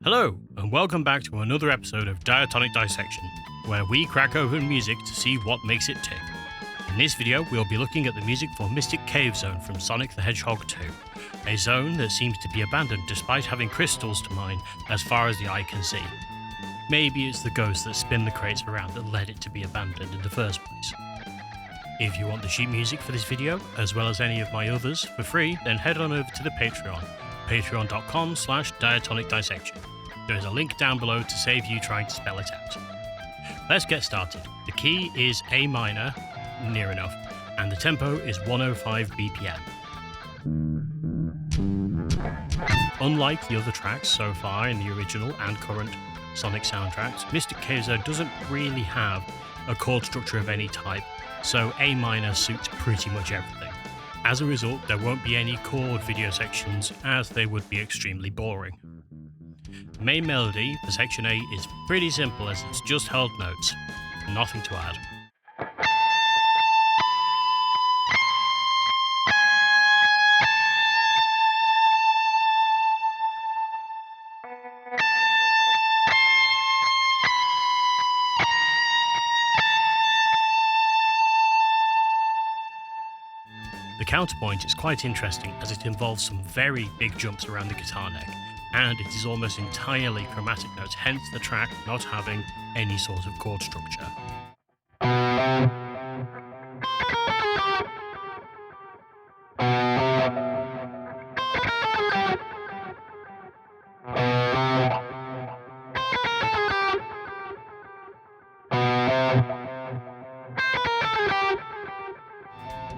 Hello, and welcome back to another episode of Diatonic Dissection, where we crack open music to see what makes it tick. In this video, we'll be looking at the music for Mystic Cave Zone from Sonic the Hedgehog 2, a zone that seems to be abandoned despite having crystals to mine as far as the eye can see. Maybe it's the ghosts that spin the crates around that led it to be abandoned in the first place. If you want the sheet music for this video, as well as any of my others, for free, then head on over to the Patreon, patreon.com/Diatonic Dissection. There is a link down below to save you trying to spell it out. Let's get started. The key is A minor, near enough, and the tempo is 105 BPM. Unlike the other tracks so far in the original and current Sonic soundtracks, Mystic Cave Zone doesn't really have a chord structure of any type, so A minor suits pretty much everything. As a result, there won't be any chord video sections, as they would be extremely boring. The main melody for section A is pretty simple, as it's just held notes, nothing to add. The counterpoint is quite interesting, as it involves some very big jumps around the guitar neck, and it is almost entirely chromatic notes, hence the track not having any sort of chord structure.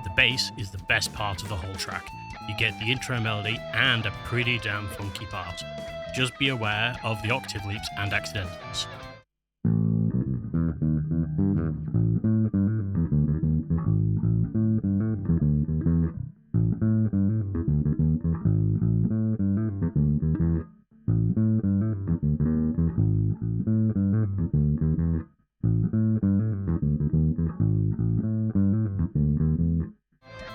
The bass is the best part of the whole track. You get the intro melody and a pretty damn funky part. Just be aware of the octave leaps and accidentals.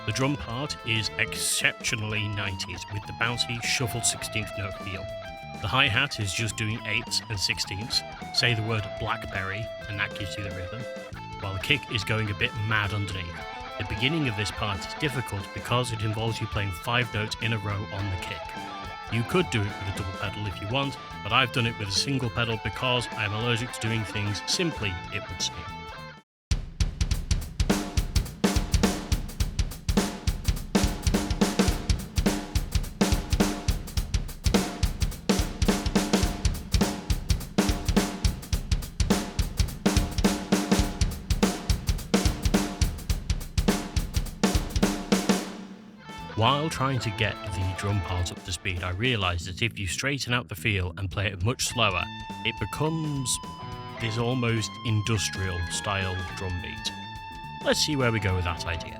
The drum part is exceptionally 90s, with the bouncy, shuffled 16th note feel. The hi-hat is just doing 8ths and 16ths, say the word blackberry, and that gives you the rhythm, while the kick is going a bit mad underneath. The beginning of this part is difficult because it involves you playing 5 notes in a row on the kick. You could do it with a double pedal if you want, but I've done it with a single pedal because I am allergic to doing things simply, it would seem. While trying to get the drum part up to speed, I realised that if you straighten out the feel and play it much slower, it becomes this almost industrial style drum beat. Let's see where we go with that idea.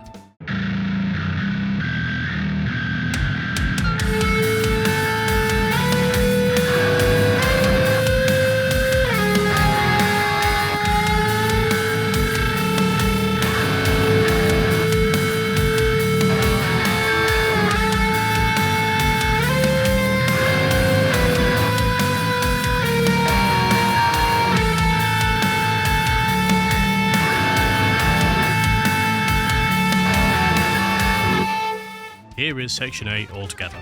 Here is section A altogether.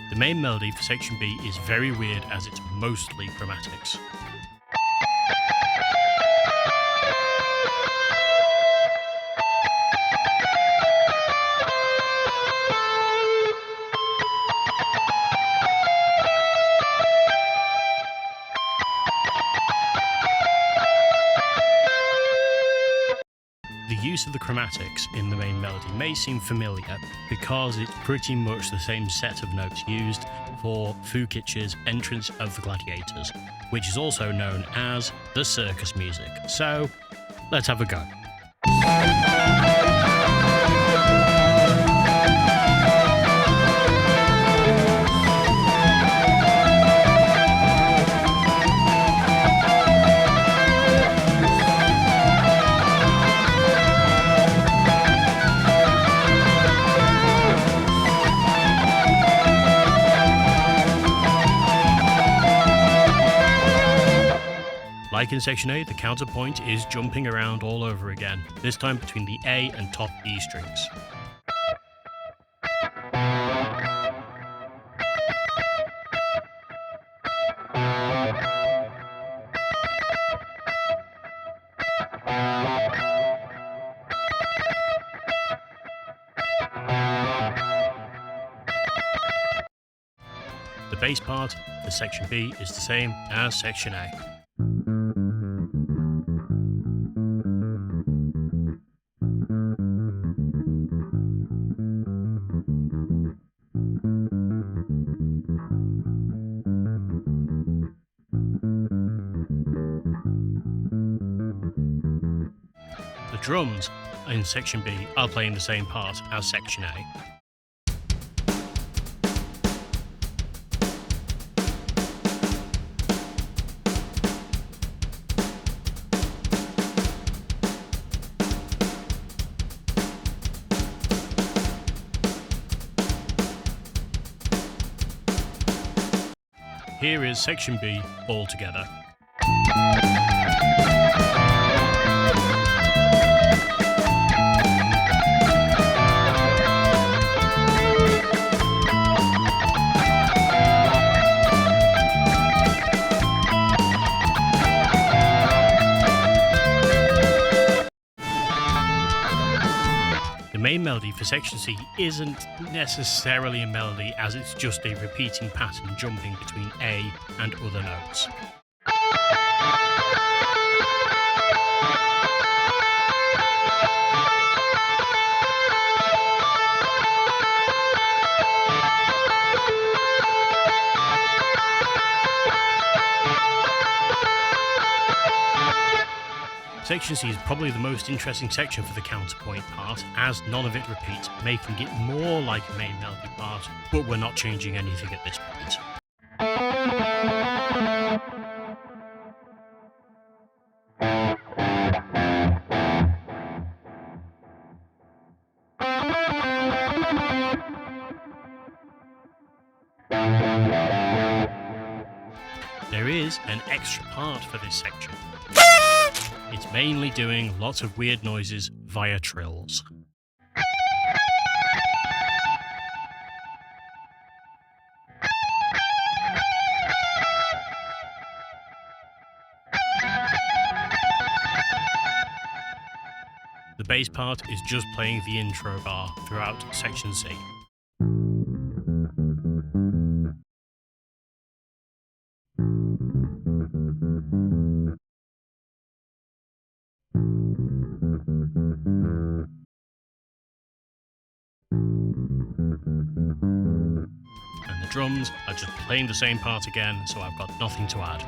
The main melody for section B is very weird, as it's mostly chromatics. The use of the chromatics in the main melody may seem familiar because it's pretty much the same set of notes used for Fukitch's Entrance of the Gladiators, which is also known as the Circus music. So, let's have a go. Like in section A, the counterpoint is jumping around all over again, this time between the A and top E strings. The bass part for section B is the same as section A. The drums in section B are playing the same part as section A. Here is section B all together. The main melody for section C isn't necessarily a melody, as it's just a repeating pattern jumping between A and other notes. Section C is probably the most interesting section for the counterpoint part, as none of it repeats, making it more like a main melody part, but we're not changing anything at this point. There is an extra part for this section. It's mainly doing lots of weird noises via trills. The bass part is just playing the intro bar throughout section C. And the drums are just playing the same part again, so I've got nothing to add.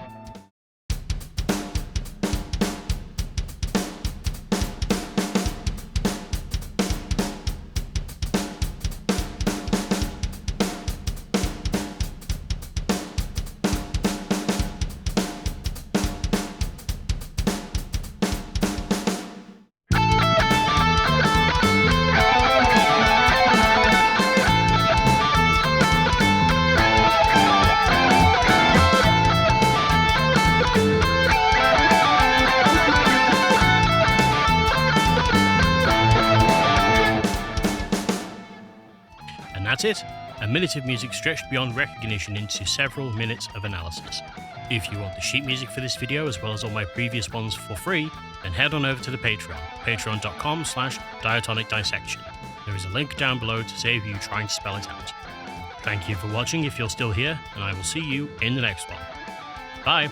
That's it, a minute of music stretched beyond recognition into several minutes of analysis. If you want the sheet music for this video as well as all my previous ones for free, then head on over to the Patreon, patreon.com/Diatonic Dissection. There is a link down below to save you trying to spell it out. Thank you for watching if you're still here, and I will see you in the next one. Bye!